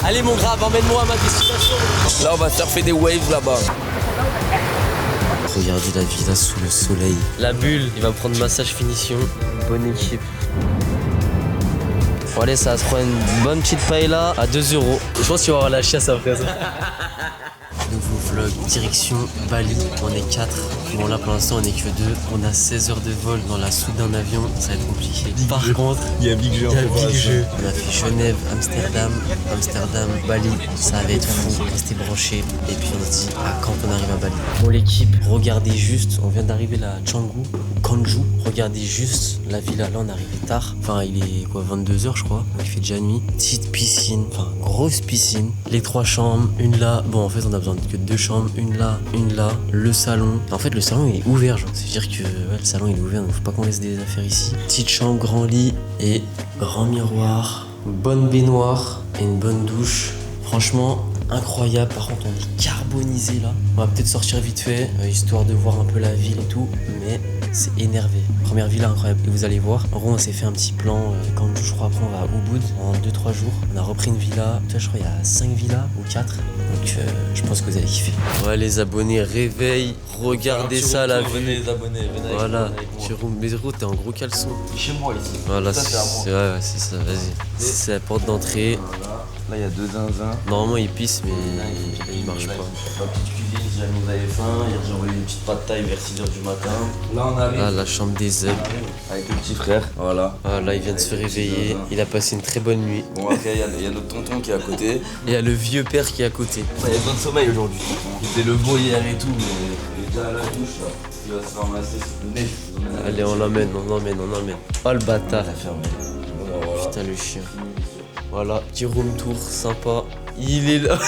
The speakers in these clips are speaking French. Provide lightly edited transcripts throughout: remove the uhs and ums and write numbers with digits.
Allez mon grave, emmène-moi à ma destination. Là on va surfer des waves là-bas. Regardez la villa sous le soleil. La bulle, il va prendre massage finition. Bonne équipe. Bon allez, ça va se prendre une bonne petite paella à 2 €. Je pense qu'il va avoir la chiasse après ça. Nouveau vlog, direction Bali. On est 4. Bon là pour l'instant on est que 2. On a 16 heures de vol dans la soute d'un avion. Ça va être compliqué. Par contre, il y a un big jeu. On a fait Genève, Amsterdam, Bali. Ça va être fou. Restez branchés. Et puis on se dit à quand on arrive à Bali. Pour l'équipe, regardez juste. On vient d'arriver là à Canggu. Regardez juste la villa. Là on est arrivé tard. Enfin il est quoi 22 h je crois. Il fait déjà nuit. Petite piscine. Enfin grosse piscine. Les 3 chambres. Une là. Bon en fait on a besoin que 2 chambres. Une là. Le salon. En fait le salon il est ouvert genre. C'est-à-dire que ouais, le salon il est ouvert. Donc faut pas qu'on laisse des affaires ici. Petite chambre, grand lit et grand miroir. Bonne baignoire et une bonne douche. Franchement incroyable. Par contre on est carbonisé là. On va peut-être sortir vite fait histoire de voir un peu la ville et tout. Mais c'est énervé. Première villa incroyable. Et vous allez voir. En gros on s'est fait un petit plan. Quand je crois après on va à Ubud en 2-3 jours. On a repris une villa. Toi je crois il y a 5 villas ou 4. Donc je pense que vous allez kiffer. Ouais les abonnés réveillent. Regardez ça la vue. Venez les abonnés, venez avec voilà. moi. Mais gros t'es en gros caleçon. Chez moi ici. Voilà ça, c'est ouais, c'est ça. Vas-y. C'est la porte d'entrée. Voilà. Là il y a 2 zinzins. Normalement il pisse mais il marche pas. La petite cuisine si jamais vous avez faim. Hier j'ai envoyé une petite pâte taille vers 6 h du matin. Là on arrive. Là la chambre des zèbres. Avec le petit frère. Voilà. Ah, là il vient de se réveiller. Il a passé une très bonne nuit. Bon après il y a notre tonton qui est à côté. Il y a le vieux père qui est à côté. Il y a besoin de sommeil aujourd'hui. Il était le beau hier et tout mais il est déjà à la douche là. Il va se ramasser le nez. Allez on l'emmène. Oh le bâtard. Il a fermé. Putain le chien. Voilà, petit room tour sympa. Il est là.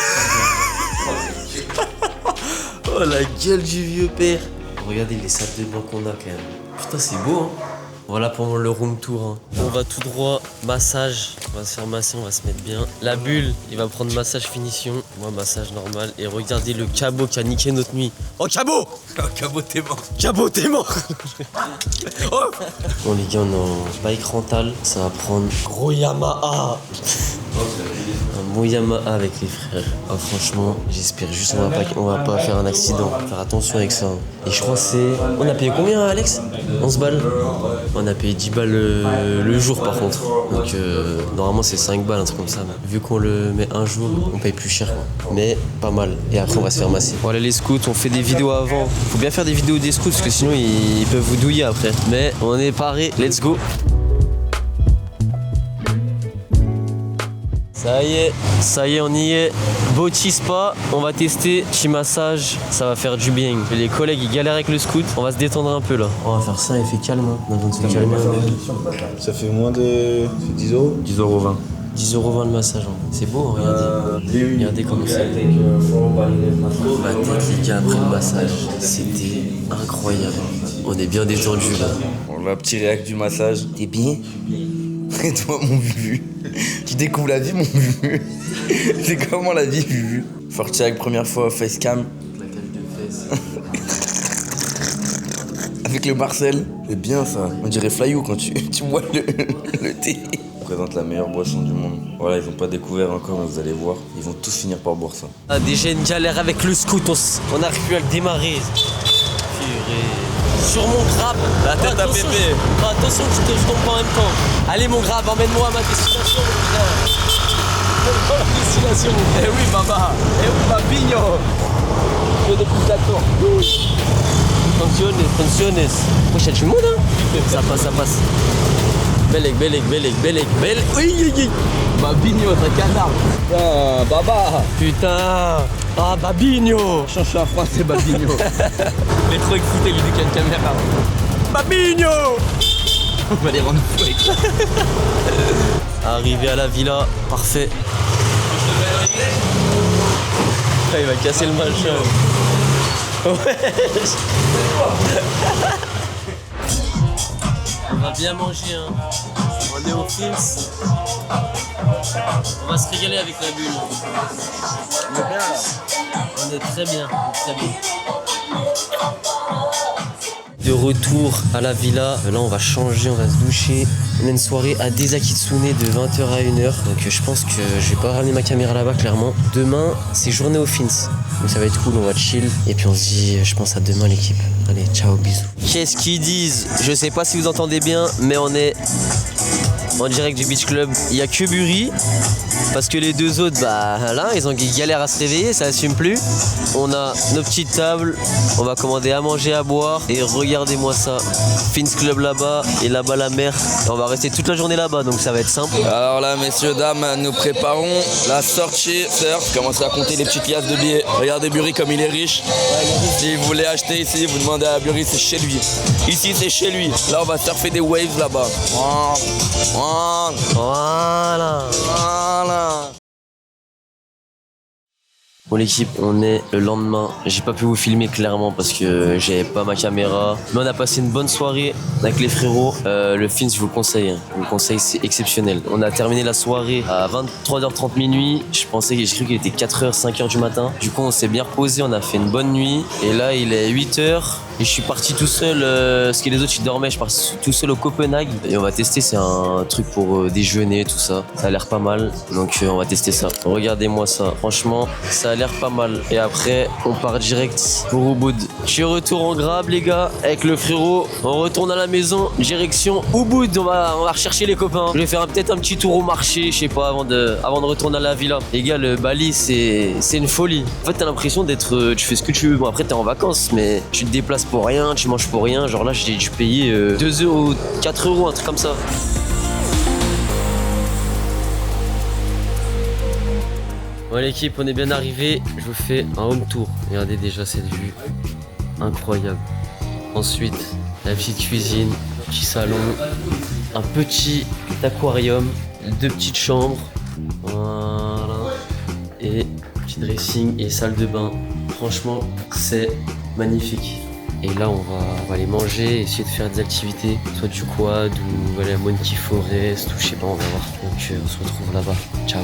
Oh la gueule du vieux père. Regardez les salles de bain qu'on a quand même. Putain c'est beau hein. Voilà pour le room tour hein. On va tout droit, massage. On va se faire masser, on va se mettre bien. La bulle, il va prendre massage finition. Moi massage normal. Et regardez le cabot qui a niqué notre nuit. Oh cabot. Oh cabot t'es mort. Cabot t'es mort. Oh. Bon les gars on est en bike rental. Ça va prendre gros Yamaha. Un bon Yamaha avec les frères. Ah franchement, j'espère juste on va pas faire un accident. Faire attention avec ça. Et je crois que c'est... On a payé combien Alex 11 balles. On a payé 10 balles le jour par contre. Donc normalement c'est 5 balles, un truc comme ça. Vu qu'on le met un jour, on paye plus cher quoi. Mais pas mal. Et après on va se faire masser. Voilà les scouts, on fait des vidéos avant. Faut bien faire des vidéos des scouts parce que sinon ils peuvent vous douiller après. Mais on est paré, let's go. Ça y est, on y est. Bocchi Spa, on va tester. Petit massage, ça va faire du bien. Les collègues ils galèrent avec le scout, on va se détendre un peu là. On va faire ça, il fait calme. On a besoin de se calmer. Ça fait moins de... C'est 10 €. 10,20 €. 10,20 € le massage. C'est beau, regardez. Regardez comme ça. Ma tête les gars après le massage, c'était incroyable. On est bien détendu là. On va petit réac du massage. T'es bien? Et toi mon Bubu, tu découvres la vie mon Bubu. C'est comment la vie Bubu? Fortiac première fois facecam. La cale de fesses. Avec le Marcel. C'est bien ça. On dirait Flyou quand tu bois le thé. On présente la meilleure boisson du monde. Voilà, ils ont pas découvert encore mais vous allez voir. Ils vont tous finir par boire ça. Ah, déjà une galère avec le scout, on arrive plus à le démarrer. Sur mon grab. La tête à Pépé. Attention, je tombe pas en même temps. Allez mon grab, emmène-moi à ma destination. Destination. Eh oui Baba. Eh oui Babinho. Je découvre d'accord. Funcione. Wesh, y'a du monde hein. Ça passe. Belek. Oui. Babinho, t'as canard. Putain, Baba. Putain. Ah, Babinho. Change la phrase, c'est Babinho. Il est trop excité, lui, dès qu'il y a une caméra. Babinho. On va les rendre fous avec ça. Arrivé à la villa, parfait. Ah, il va casser le machin. Ouais. On va bien manger, hein. On est au Fins. On va se régaler avec la bulle. On est bien là. On est très bien, très bien. De retour à la villa. Là, on va changer, on va se doucher. On a une soirée à Desakitsune de 20h à 1h. Donc, je pense que je vais pas ramener ma caméra là-bas, clairement. Demain, c'est journée au Fins. Donc, ça va être cool, on va chill. Et puis, on se dit, je pense à demain, l'équipe. Allez, ciao, bisous. Qu'est-ce qu'ils disent? Je sais pas si vous entendez bien, mais on est en direct du Beach Club. Il y a que Buri. Parce que les deux autres, bah là, ils ont galère à se réveiller, ça assume plus. On a nos petites tables, on va commander à manger, à boire. Et regardez-moi ça, Fins Club là-bas et là-bas la mer. Et on va rester toute la journée là-bas, donc ça va être simple. Alors là, messieurs, dames, nous préparons la sortie surf. Commencez à compter les petites liasses de billets. Regardez Buri comme il est riche. Si vous voulez acheter ici, vous demandez à Buri, c'est chez lui. Ici, c'est chez lui. Là, on va surfer des waves là-bas. Voilà. Bon l'équipe, on est le lendemain. J'ai pas pu vous filmer clairement parce que j'avais pas ma caméra. Mais on a passé une bonne soirée avec les frérots. Le Fins, je vous le conseille. Je vous le conseille, c'est exceptionnel. On a terminé la soirée à 23h30 minuit. J'ai cru qu'il était 4h, 5h du matin. Du coup, on s'est bien reposé, on a fait une bonne nuit. Et là, il est 8h. Et je suis parti tout seul, parce que les autres ils dormaient, je suis parti tout seul au Copenhague. Et on va tester, c'est un truc pour déjeuner, tout ça. Ça a l'air pas mal, donc on va tester ça. Regardez-moi ça, franchement, ça a l'air pas mal. Et après, on part direct pour Ubud. Je suis retour en grab les gars, avec le frérot. On retourne à la maison, direction Ubud. On va rechercher les copains. Je vais faire peut-être un petit tour au marché, je sais pas, avant de retourner à la villa. Les gars, le Bali, c'est une folie. En fait, t'as l'impression d'être, tu fais ce que tu veux. Bon, après, t'es en vacances, mais tu te déplaces pour rien, tu manges pour rien. Genre là, j'ai dû payer 2 €, 4 €, un truc comme ça. Bon l'équipe, on est bien arrivé. Je vous fais un home tour. Regardez déjà cette vue incroyable. Ensuite, la petite cuisine, petit salon, un petit aquarium, 2 petites chambres, voilà, et petit dressing et salle de bain. Franchement, c'est magnifique. Et là, on va aller manger, essayer de faire des activités, soit du quad ou aller à Monkey Forest ou je sais pas, on va voir. Donc on se retrouve là-bas. Ciao.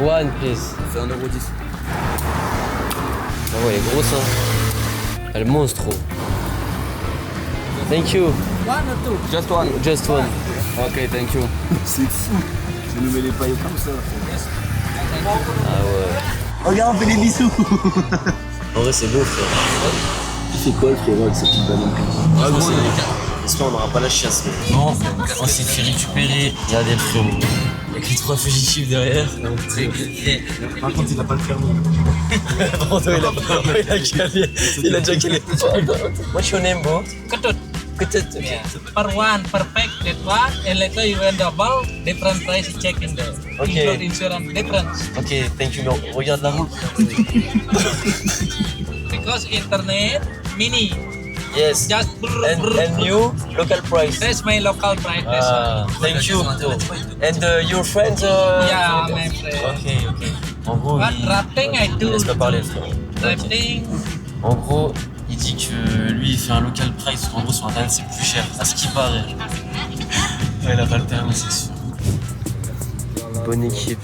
One, please. C'est 1,10 €. Ah ouais, elle est grosse, hein. Elle monstre. Thank you. One or two? Just one. Just one. Ok, thank you. C'est fou. Je nous mets les pailles comme ça. Ah ouais. Regarde, on fait des bisous. En vrai, c'est beau, frère. Tu fais quoi, le frérot, avec cette petite banane? Ah, gros, j'espère qu'on n'aura pas la chiasse. Mais... Non, on s'est fait récupérer. Regardez le frérot. Avec les 3 fugitifs derrière. Par contre, il a pas le permis. Pardon, il a déjà calé. What's your name, bro? Ketut. Yeah. Per one, perfect, that one, and later you went double, different price check in there. Okay. Include insurance difference. Ok, thank you. Non, regarde la route. Because internet, mini. Yes. Just And you, local price. That's my local price. That's one. Thank you. And your friends? Yeah, my friend. Ok. En gros, But rafting I il do. laisse pas parler, le frère. Rafting. En gros, il dit que lui, il fait un local price. En gros, sur internet, c'est plus cher. À ce qui paraît. Ouais, il a pas le permis, c'est sûr. Bonne équipe.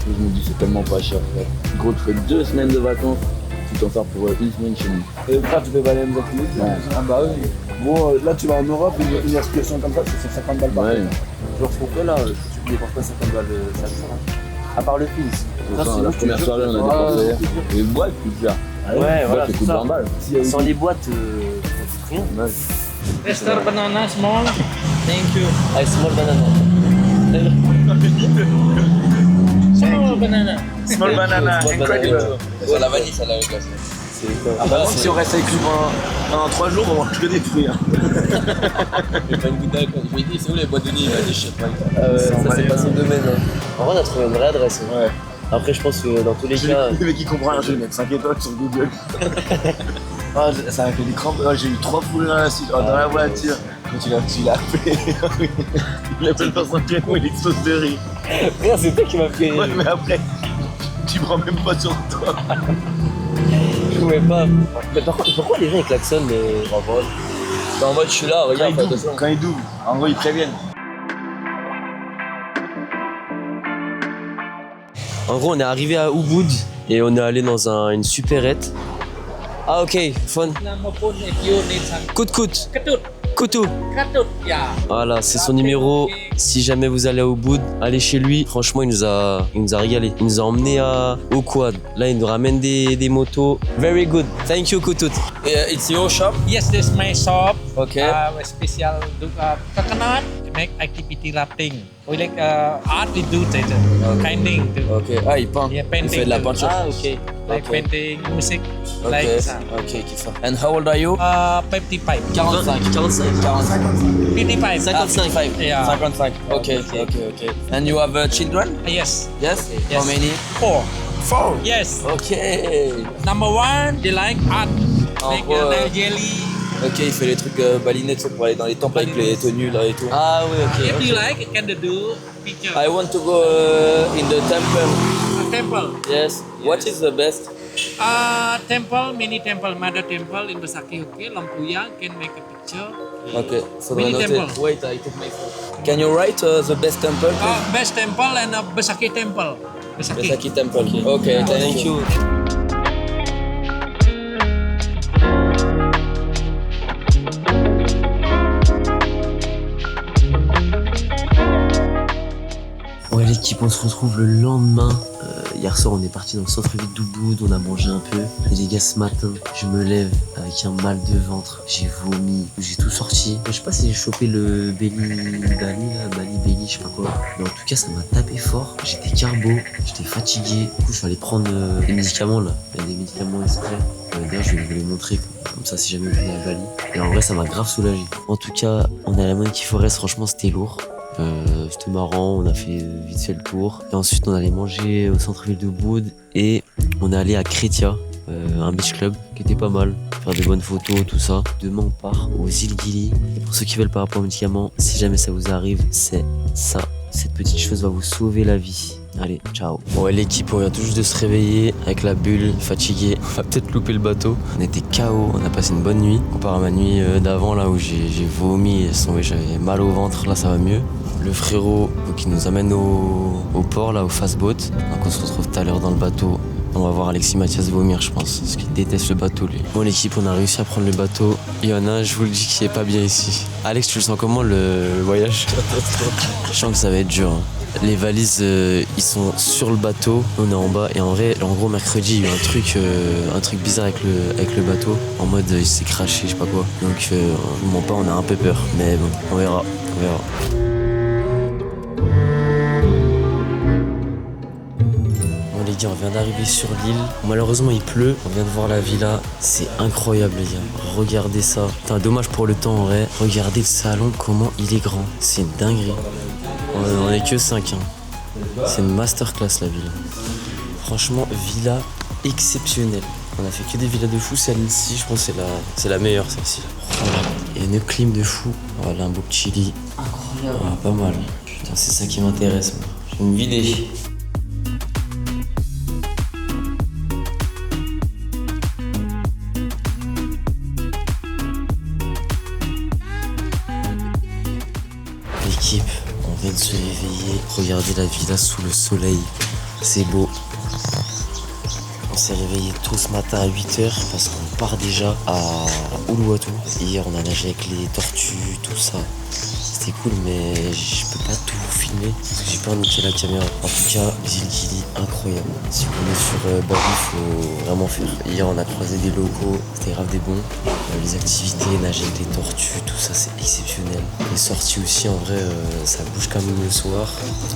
Je me dis, c'est tellement pas cher, frère. Gros, tu fais 2 semaines de vacances, tu t'en sors pour 1 semaine chez nous. Et frère, tu fais pas les mêmes activités? Ouais. Ah bah oui. Bon, là, tu vas en Europe, une excursion comme ça, c'est 50 balles par jour. Genre, pour toi, là, tu dépenses pas 50 balles chaque jour. À part le fils. La première soirée, on a dépensé. Les boîtes, tu te dis. Ouais, voilà, ça c'est coûte ça. 20 balles. Sans les boîtes, ça coûte rien. Ouais. Tester banana small. Thank you. Ah, small banana. Small banana. Small banana, incredible. C'est la vanille, ça la glace. Ah bah, si on reste avec lui pendant 3 jours, on mange que des fruits. J'ai pas une goutte d'alcool. Je lui ai dit, c'est où les boîtes de nuit? Il m'a dit, je sais pas. Ça, c'est pas son domaine. Hein. En vrai, on a trouvé une vraie adresse. Hein. Ouais. Après, je pense que dans tous les cas. Le mec qui comprend rien, je vais mettre 5 étoiles sur Google. Ah, ça a fait des crampes. Ah, j'ai eu 3 poules dans la voiture. Mais tu l'as appelé. Il appelle dans son piano, il explose de rire. Rien, c'est toi qui m'as fait. Ouais, mais après, tu prends même pas sur toi. Je pouvais pas. Mais par contre, pourquoi les gens ils klaxonnent mais... En mode, je suis là, regarde, fais attention. Quand ils doublent, en gros, ils préviennent. En gros, on est arrivé à Ubud et on est allé dans une supérette. Ah ok, fun. Nama pun if you need some Kout. ketut. Koutou. Ketut, yeah. Voilà, c'est son numéro. Si jamais vous allez à Ubud, allez chez lui. Franchement, il nous a régalé. Il nous a emmené au quad. Là, il nous ramène des motos. Very good. Thank you, Koutout. It's your shop? Yes, this my shop. Okay. We special do coconut make activity rafting. We like art we do that. Painting too. Ok. Ah, il peint. Yeah, Il painting. fait de la too. peinture. ok. Like Ok. painting, music, Ok. like ça. Ok, kiffant. And how old are you? 55. 45. 45. 55. 55. Yeah. 55. Ok. And you have children? Yes. Yes? Yes. How many? 4. 4. Yes. Ok. Number 1, they like art. En Like gros, nail jelly. Ok, il fait les trucs balinés, tu sais, pour aller dans les temples avec les tenues là et tout. Ah oui, If ok. you like, you can do picture. I want to go in the temple. A temple. Yes. What is the best? Temple, mini temple, mother temple in Besaki, okay. Lampuya can make a picture. Ok, faudrait Mini noter. temple. Wait, I take my phone. Can you write the best temple? please? Best temple and Besaki temple. Besaki. Besaki temple. Ok, thank you. Ouais l'équipe, on se retrouve le lendemain. Hier soir on est parti dans le centre-ville d'Ubud, on a mangé un peu. Et les gars, ce matin, je me lève avec un mal de ventre. J'ai vomi, j'ai tout sorti. Je sais pas si j'ai chopé le Bali, je sais pas quoi. Mais en tout cas, ça m'a tapé fort. J'étais carbo, j'étais fatigué. Du coup, je vais aller prendre des médicaments là. Il y a des médicaments exprès. D'ailleurs, je vais vous les montrer comme ça si jamais vous venez à Bali. Et en vrai, ça m'a grave soulagé. En tout cas, on est à la Monkey Forest, franchement, c'était lourd. C'était marrant, on a fait vite fait le tour. Et ensuite, on allait manger au centre-ville de Ubud et on est allé à Kretia, un beach club qui était pas mal. Faire des bonnes photos, tout ça. Demain, on part aux îles Gili. Et pour ceux qui veulent par rapport aux médicaments, si jamais ça vous arrive, c'est ça. Cette petite chose va vous sauver la vie. Allez, ciao. Bon, ouais, l'équipe, on vient tout juste de se réveiller avec la bulle, fatigué. On va peut-être louper le bateau. On était KO, on a passé une bonne nuit. Comparé à ma nuit d'avant, là où j'ai vomi, j'avais mal au ventre, là ça va mieux. Le frérot qui nous amène au port, là, au fastboat. Donc on se retrouve tout à l'heure dans le bateau. On va voir Alexis Mathias vomir, je pense, parce qu'il déteste le bateau, lui. Bon, l'équipe, on a réussi à prendre le bateau. Il y en a un, je vous le dis, qui est pas bien ici. Alex, tu le sens comment, le voyage? Je sens que ça va être dur. Hein. Les valises, ils sont sur le bateau, on est en bas. Et en vrai, en gros, mercredi, il y a eu un truc bizarre avec le bateau. En mode, il s'est craché, je sais pas quoi. Donc, je vous mens pas, on a un peu peur. Mais bon, on verra. Les gars, on vient d'arriver sur l'île. Malheureusement, il pleut. On vient de voir la villa. C'est incroyable, les gars. Regardez ça. Putain, dommage pour le temps en vrai. Regardez le salon, comment il est grand. C'est une dinguerie. On est que 5. Hein. C'est une masterclass, la villa. Franchement, villa exceptionnelle. On a fait que des villas de fou. Celle-ci, je pense, c'est la meilleure, celle-ci. Il y a une clim de fou. Voilà, un beau petit lit. Incroyable. Ah, pas mal. Putain, c'est ça qui m'intéresse, moi. Je vais me vider. L'équipe, on vient de se réveiller. Regardez la villa sous le soleil. C'est beau. On s'est réveillés tôt ce matin à 8h parce qu'on part déjà à Uluwatu. Hier, on a nagé avec les tortues, tout ça. C'était cool, mais je peux pas tout filmer parce que j'ai peur de niquer la caméra. En tout cas, les îles Gili, incroyable. Si vous venez sur Bali, il faut vraiment faire. Hier, on a croisé des locaux, c'était grave des bons. Les activités, nager avec les tortues, tout ça, c'est exceptionnel. Les sorties aussi, en vrai, ça bouge quand même le soir.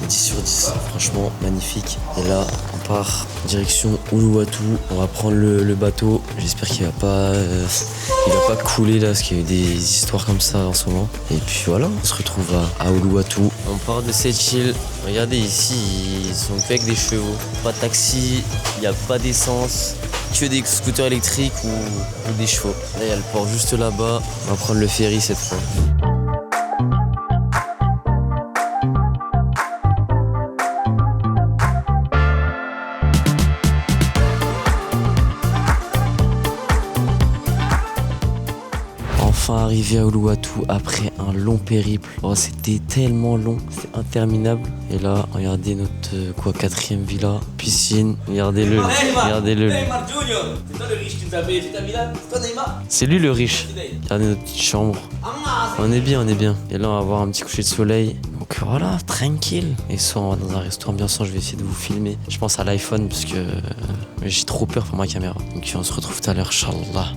10 sur 10, franchement, magnifique. Et là, on part direction Uluwatu. On va prendre le bateau. J'espère qu'il va pas couler là, parce qu'il y a eu des histoires comme ça en ce moment. Et puis voilà, on se retrouve à Uluwatu. On part de cette île. Regardez ici, ils sont qu'avec des chevaux. Pas de taxi, il n'y a pas d'essence. Que des scooters électriques ou des chevaux. Là, il y a le port juste là-bas. On va prendre le ferry cette fois. enfin arrivé à Uluwatu après un long périple. Oh, c'était tellement long, c'était interminable. Et là, regardez notre quatrième villa, piscine. Regardez-le, regardez-le. Neymar Junior, c'est toi le riche, tu t'as mis là? C'est toi Neymar? C'est lui le riche. Regardez notre petite chambre. On est bien, on est bien. Et là, on va avoir un petit coucher de soleil. Donc voilà, tranquille. Et soit on va dans un restaurant bien sûr, je vais essayer de vous filmer. Je pense à l'iPhone parce que j'ai trop peur pour ma caméra. Donc on se retrouve tout à l'heure, Inch'Allah.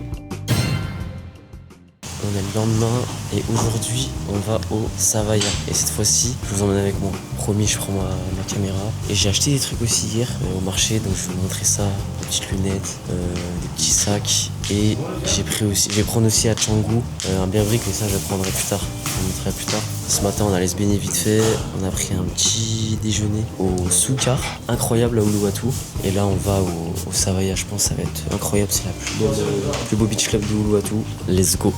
On est le lendemain et aujourd'hui on va au Savaya. Et cette fois-ci, je vous emmène avec moi. Promis, je prends ma caméra. Et j'ai acheté des trucs aussi hier au marché, donc je vais vous montrer ça. Des petites lunettes, des petits sacs. Et je vais prendre aussi à Canggu un bien-brique, mais ça je le prendrai plus tard. Je vous montrerai plus tard. Ce matin on allait se baigner vite fait. On a pris un petit déjeuner au Soukar, incroyable à Uluwatu. Et là on va au Savaya, je pense que ça va être incroyable. C'est la plus beau beach club de Uluwatu. Let's go.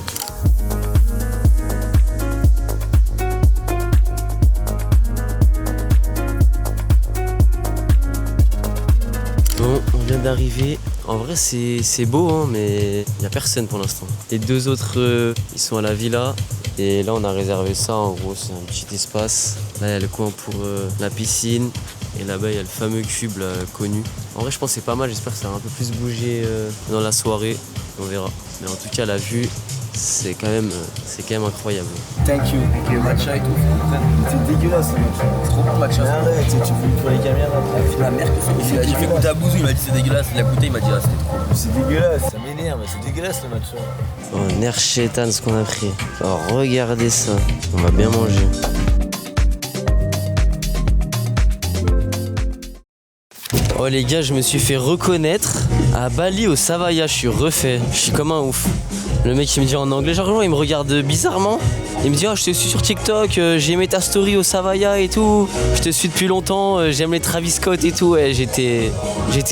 Bon, on vient d'arriver. En vrai, c'est beau, hein, mais il n'y a personne pour l'instant. Les deux autres, ils sont à la villa. Et là, on a réservé ça. En gros, c'est un petit espace. Là, il y a le coin pour la piscine. Et là-bas, il y a le fameux cube là, connu. En vrai, je pense que c'est pas mal. J'espère que ça va un peu plus bouger dans la soirée. On verra. Mais en tout cas, la vue, c'est quand même incroyable. Thank you. Avec les matchas et tout, c'est dégueulasse ce matcha. C'est trop bon le matcha. Arrête, tu filmes pour les caméras. La merde, il fait goûter à Bouzou, il m'a dit c'est dégueulasse. Il a goûté, il m'a dit ah c'était trop. C'est dégueulasse, ça m'énerve, c'est dégueulasse le matcha. Oh, nerf chétan ce qu'on a pris. Oh, regardez ça. On va bien manger. Oh les gars, je me suis fait reconnaître à Bali au Savaya, je suis refait. Je suis comme un ouf. Le mec il me dit en anglais, genre il me regarde bizarrement. Il me dit je te suis sur TikTok, j'ai aimé ta story au Savaya et tout. Je te suis depuis longtemps, j'aime les Travis Scott et tout. Ouais, j'étais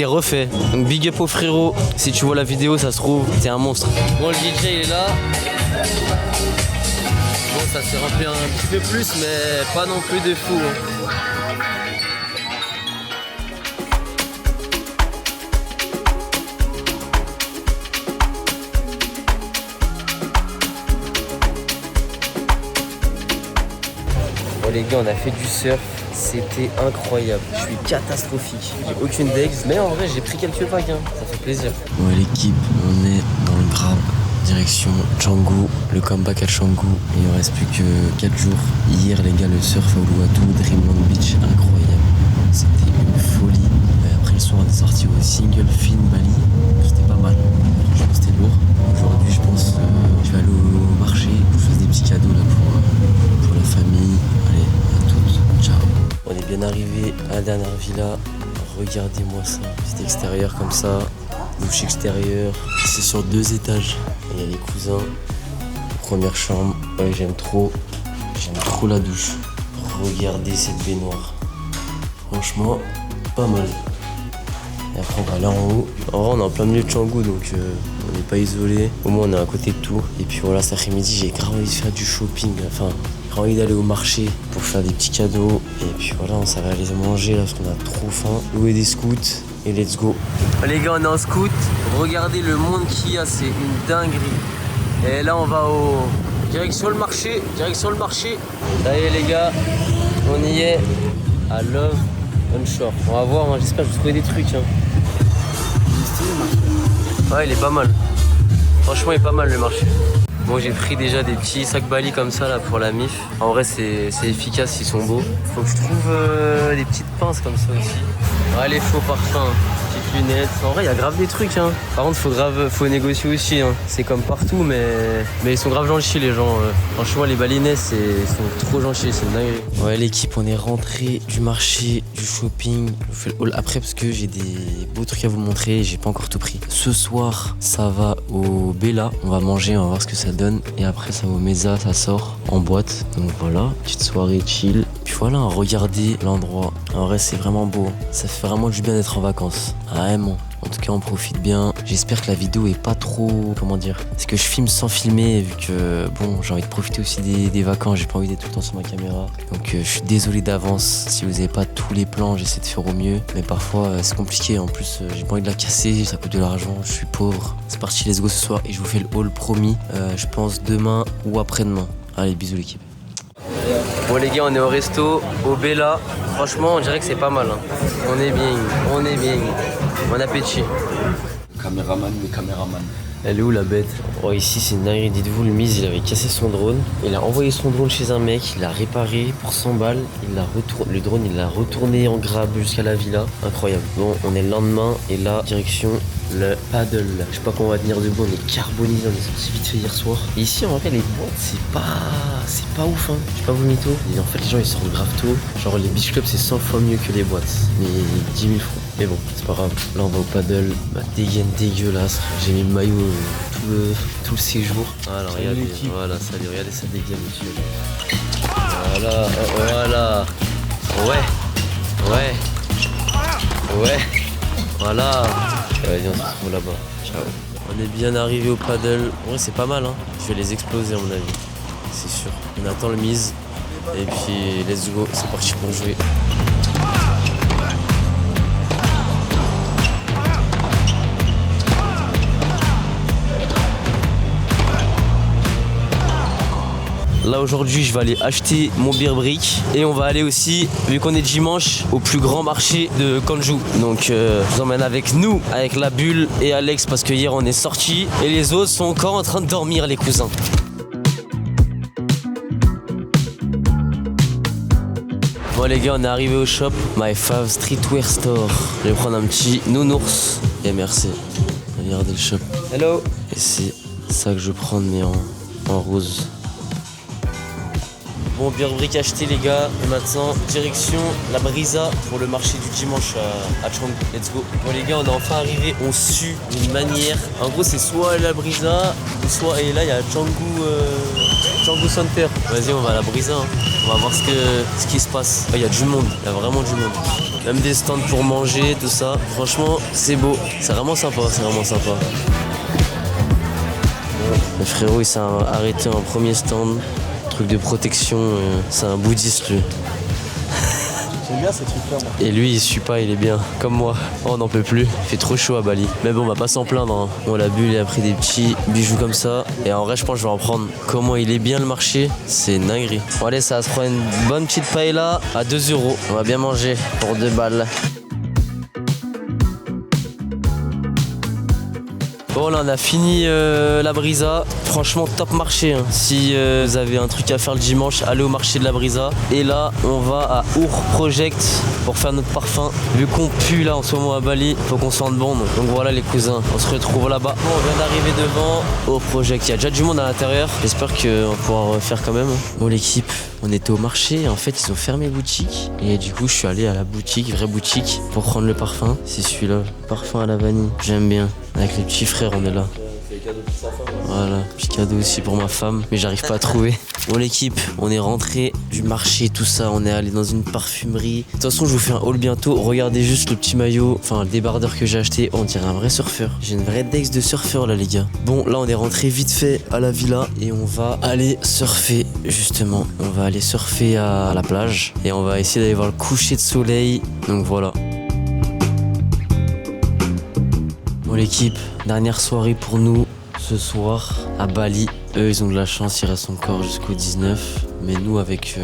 refait. Donc big up au frérot. Si tu vois la vidéo, ça se trouve, t'es un monstre. Bon, le DJ il est là. Bon, ça s'est rempli un petit peu plus, mais pas non plus de fou. Hein. Bon les gars, on a fait du surf, c'était incroyable, je suis catastrophique, j'ai aucune dex, mais en vrai j'ai pris quelques vagues, hein. Ça fait plaisir. Ouais l'équipe, on est dans le grab, direction Canggu, le comeback à Canggu, il ne reste plus que 4 jours. Hier les gars, le surf à Uluwatu, Dreamland Beach, incroyable, c'était une folie. Et après le soir on est sorti au Single Fin Bali, c'était pas mal, franchement c'était lourd. Aujourd'hui je pense je vais aller au marché, je fais des petits cadeaux là pour la famille. Allez, à toutes, ciao. On est bien arrivé à la dernière villa. Regardez-moi ça, petit extérieur comme ça, douche extérieure. C'est sur 2 étages. Il y a les cousins. Première chambre. Ouais, j'aime trop la douche. Regardez cette baignoire. Franchement, pas mal. Et après on va là en haut. En vrai on est en plein milieu de Canggu, donc on n'est pas isolé. Au moins on est à côté de tout. Et puis voilà, cet après-midi j'ai grave envie de faire du shopping. Enfin, j'ai envie d'aller au marché pour faire des petits cadeaux. Et puis voilà, ça va aller manger là parce qu'on a trop faim. Louer des scouts et let's go. Les gars, on est en scout. Regardez le monde qu'il y a, c'est une dinguerie. Et là on va direction le marché. Ça y est les gars, on y est à Love Onshore. On va voir, hein. J'espère que je trouver des trucs. Hein. Ouais, il est pas mal. Franchement, il est pas mal le marché. Bon, j'ai pris déjà des petits sacs Bali comme ça là pour la MIF. En vrai, c'est efficace, ils sont beaux. Faut que je trouve des petites pinces comme ça aussi. Ouais, les faux parfums, petites lunettes. En vrai, il y a grave des trucs. Hein. Par contre, faut négocier aussi. Hein. C'est comme partout, mais ils sont grave gentils les gens. Franchement, les Balinais, ils sont trop gentils, c'est une dinguerie. Ouais, l'équipe, on est rentré du marché, du shopping. Je fais le haul après parce que j'ai des beaux trucs à vous montrer. J'ai pas encore tout pris. Ce soir, ça va au Bella. On va manger, on va voir ce que ça donne. Et après, ça va au Mesa, ça sort en boîte. Donc voilà, petite soirée chill. Puis voilà, regardez l'endroit. En vrai, c'est vraiment beau. Ça fait vraiment du bien d'être en vacances. Vraiment. En tout cas, on profite bien. J'espère que la vidéo est pas trop... Comment dire? Parce que je filme sans filmer, vu que, bon, j'ai envie de profiter aussi des vacances. J'ai pas envie d'être tout le temps sur ma caméra. Donc, je suis désolé d'avance. Si vous avez pas tous les plans, j'essaie de faire au mieux. Mais parfois, c'est compliqué. En plus, j'ai pas envie de la casser. Ça coûte de l'argent. Je suis pauvre. C'est parti, let's go ce soir. Et je vous fais le haul promis. Je pense demain ou après-demain. Allez, bisous l'équipe. Bon les gars, on est au resto, au Bella. Franchement, on dirait que c'est pas mal. Hein. On est bien. Bon appétit. Caméraman, le caméraman. Elle est où la bête? Oh, ici c'est une dinguerie, dites-vous, le Miz il avait cassé son drone. Il a envoyé son drone chez un mec, il l'a réparé pour 100 balles. Le drone il l'a retourné en grab jusqu'à la villa. Incroyable. Bon, on est le lendemain et là, direction le paddle. Je sais pas quand on va tenir debout, on est carbonisé, on est sorti vite fait hier soir. Et ici en vrai les boîtes c'est pas ouf hein. Je sais pas vous mytho. Et en fait les gens ils sortent grave tôt. Genre les beach clubs c'est 100 fois mieux que les boîtes. Mais 10 000 francs. Mais bon, c'est pas grave. Là on va au paddle. Ma dégaine dégueulasse. J'ai mis le maillot tout le séjour. Voilà, regardez. Voilà, salut, regardez sa dégaine monsieur. Voilà. Ouais. Voilà. Vas-y, on se retrouve là-bas. Ciao. On est bien arrivé au paddle. En vrai, c'est pas mal, hein. Je vais les exploser, à mon avis. C'est sûr. On attend le mise. Et puis, let's go. C'est parti pour jouer. Là aujourd'hui je vais aller acheter mon beer brick et on va aller aussi, vu qu'on est dimanche, au plus grand marché de Kanju. Donc je vous emmène avec nous, avec la bulle et Alex parce que hier on est sortis et les autres sont encore en train de dormir les cousins. Bon les gars, on est arrivé au shop, My Fave Streetwear Store. Je vais prendre un petit nounours et merci. Regardez le shop. Hello. Et c'est ça que je prends mais en rose. Bon, beer brick acheté les gars, et maintenant direction la Brisa pour le marché du dimanche à Canggu. Let's go. Bon les gars, on est enfin arrivé, on sue d'une manière. En gros c'est soit la Brisa, soit et là il y a Canggu Center. Vas-y on va à la Brisa, hein. On va voir ce qui se passe. Il y a du monde, il y a vraiment du monde. Même des stands pour manger, tout ça. Franchement c'est beau, c'est vraiment sympa, Le frérot il s'est arrêté en premier stand. Truc de protection, c'est un bouddhiste lui. J'aime bien ces trucs-là moi. Et lui il suit pas, il est bien, comme moi. Oh, on n'en peut plus, il fait trop chaud à Bali. Mais bon on va pas s'en plaindre hein. Bon la bulle il a pris des petits bijoux comme ça. Et en vrai je pense que je vais en prendre. Comment il est bien le marché, c'est une dinguerie. Bon allez ça va se prendre une bonne petite paella à 2 €. On va bien manger pour 2 balles. Bon là on a fini la Brisa, franchement top marché hein. Si vous avez un truc à faire le dimanche, allez au marché de la Brisa. Et là on va à Our Project pour faire notre parfum. Vu qu'on pue là en ce moment à Bali, faut qu'on sente bon. Donc voilà les cousins, on se retrouve là-bas. Bon, on vient d'arriver devant Our Project, il y a déjà du monde à l'intérieur. J'espère qu'on pourra en refaire quand même. Bon l'équipe, on était au marché, en fait ils ont fermé boutique. Et du coup je suis allé à la boutique, vraie boutique, pour prendre le parfum. C'est celui-là, parfum à la vanille, j'aime bien. Avec les petits frères on est là. Voilà, petit cadeau aussi pour ma femme, mais j'arrive pas à trouver. Bon l'équipe, on est rentré du marché, tout ça, on est allé dans une parfumerie. De toute façon je vous fais un haul bientôt, regardez juste le petit maillot, enfin le débardeur que j'ai acheté, on dirait un vrai surfeur. J'ai une vraie Dex de surfeur là les gars. Bon là on est rentré vite fait à la villa et on va aller surfer justement. On va aller surfer à la plage et on va essayer d'aller voir le coucher de soleil, donc voilà. Bon l'équipe, dernière soirée pour nous ce soir à Bali. Eux ils ont de la chance, ils restent encore jusqu'au 19. Mais nous avec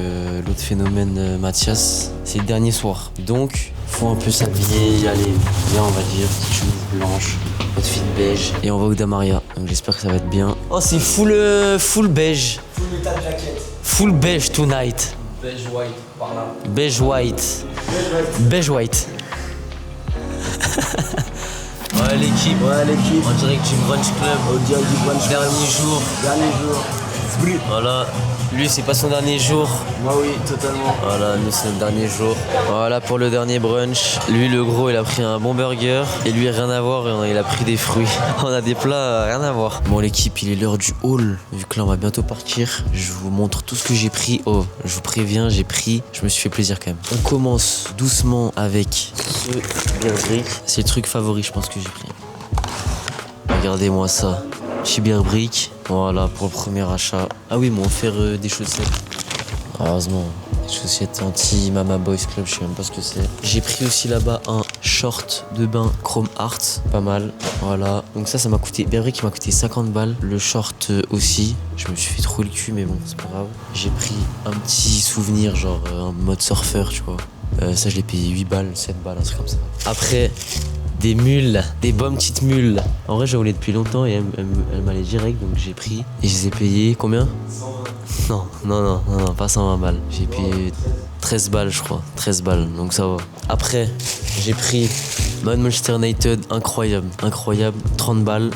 l'autre phénomène Mathias, c'est le dernier soir. Donc faut un peu s'habiller, aller bien on va dire, petite chemise blanche, outfit beige. Et on va au Damaria, donc j'espère que ça va être bien. Oh c'est full beige. Full metal jacket. Full beige tonight. Beige white, par là. Beige white. Beige white. Ouais l'équipe, Ouais l'équipe, en direct du brunch club, au direct du brunch. dernier jour. Voilà, lui c'est pas son dernier jour. Moi oui, totalement. Voilà, nous c'est notre dernier jour. Voilà pour le dernier brunch. Lui le gros il a pris un bon burger et lui rien à voir, il a pris des fruits. On a des plats rien à voir. Bon l'équipe, il est l'heure du haul. Vu que là on va bientôt partir, je vous montre tout ce que j'ai pris. Oh, je vous préviens, j'ai pris, je me suis fait plaisir quand même. On commence doucement avec ce beer brick. C'est le truc favori je pense que j'ai pris. Regardez-moi ça. Chez Beer Brick, voilà pour le premier achat. Ah oui, ils m'ont offert des chaussettes. Heureusement, des chaussettes anti-Mama Boys Club, je sais même pas ce que c'est. J'ai pris aussi là-bas un short de bain Chrome Hearts, pas mal. Voilà, donc ça m'a coûté, Beer Brick il m'a coûté 50 balles. Le short aussi, je me suis fait trouer le cul, mais bon, c'est pas grave. J'ai pris un petit souvenir, genre en mode surfeur, tu vois. Ça, je l'ai payé 8 balles, 7 balles, un truc comme ça. Après, des mules, des bonnes petites mules. En vrai, j'en voulais depuis longtemps et elle m'allait direct, donc j'ai pris. Et je les ai payés combien ? 120. Non, pas 120 balles. J'ai payé 13 balles, je crois. 13 balles, donc ça va. Après, j'ai pris Manchester United, incroyable, 30 balles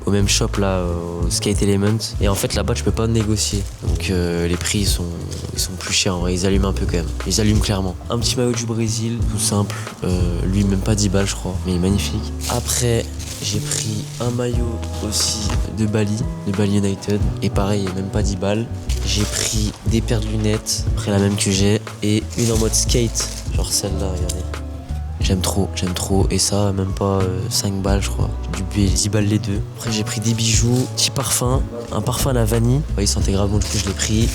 au même shop là, au Skate Element. Et en fait là-bas tu peux pas négocier, donc les prix ils sont plus chers en vrai, ils allument un peu quand même, ils allument clairement. Un petit maillot du Brésil, tout simple, lui même pas 10 balles je crois, mais il est magnifique. Après j'ai pris un maillot aussi de Bali United, et pareil même pas 10 balles. J'ai pris des paires de lunettes, après la même que j'ai, et une en mode skate, genre celle-là, regardez. J'aime trop, et ça même pas 5 balles je crois, j'ai dû payer 10 balles les deux. Après j'ai pris des bijoux, petit parfum, un parfum à la vanille, ouais, il sentait grave bon, du coup je l'ai pris.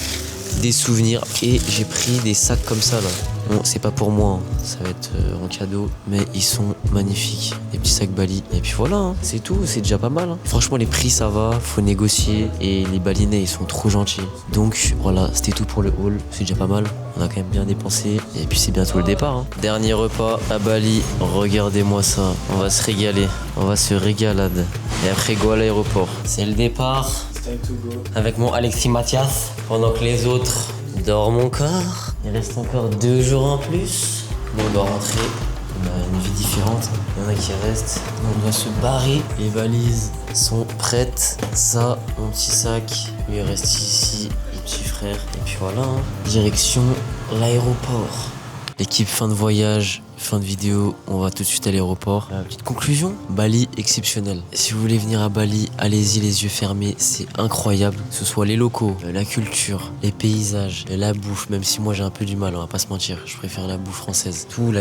Des souvenirs, et j'ai pris des sacs comme ça là. Bon, c'est pas pour moi, hein. Ça va être en cadeau, mais ils sont magnifiques, des petits sacs Bali. Et puis voilà, hein. C'est tout, c'est déjà pas mal, hein. Franchement les prix ça va, faut négocier, et les Balinais ils sont trop gentils. Donc voilà, c'était tout pour le haul, c'est déjà pas mal, on a quand même bien dépensé, et puis c'est bientôt le départ, hein. Dernier repas à Bali, regardez-moi ça, on va se régaler, on va se régalade. Et après go à l'aéroport. C'est le départ. Avec mon Alexis Mathias, pendant que les autres dorment encore. Il reste encore 2 jours en plus. Nous on doit rentrer, on a une vie différente. Il y en a qui restent, on doit se barrer. Les valises sont prêtes. Ça, mon petit sac, lui reste ici, le petit frère. Et puis voilà, hein. Direction l'aéroport. L'équipe fin de voyage, fin de vidéo, on va tout de suite à l'aéroport. Petite conclusion, Bali exceptionnel. Si vous voulez venir à Bali, allez-y les yeux fermés, c'est incroyable. Que ce soit les locaux, la culture, les paysages, la bouffe, même si moi j'ai un peu du mal, on va pas se mentir, je préfère la bouffe française. Tout,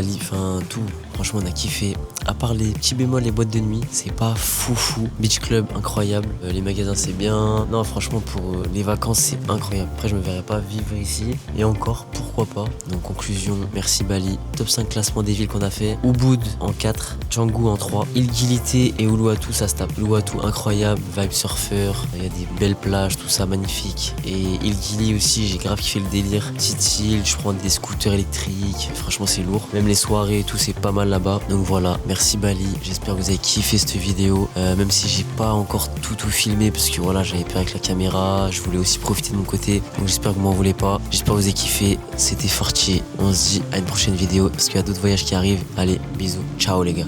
tout, franchement on a kiffé. À part les petits bémols, les boîtes de nuit, c'est pas fou. Beach club, incroyable. Les magasins c'est bien. Non franchement pour les vacances c'est incroyable. Après je me verrais pas vivre ici. Et encore, pourquoi pas. Donc conclusion, merci Bali. Top 5 classement des villes qu'on a fait. Ubud en 4, Canggu en 3, Ilgilité et Uluwatu ça se tape. Uluwatu incroyable, vibe surfeur, il y a des belles plages, tout ça magnifique. Et Ilgili aussi, j'ai grave kiffé le délire. Petite île, je prends des scooters électriques, franchement c'est lourd. Même les soirées et tout, c'est pas mal là-bas. Donc voilà, merci Bali, j'espère que vous avez kiffé cette vidéo. Même si j'ai pas encore tout filmé, parce que voilà, j'avais peur avec la caméra, je voulais aussi profiter de mon côté. Donc j'espère que vous m'en voulez pas. J'espère que vous avez kiffé, c'était Fortier. On se dit à une prochaine vidéo, parce qu'il y a d'autres voyages qui arrivent. Allez, bisous, ciao les gars,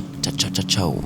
ciao.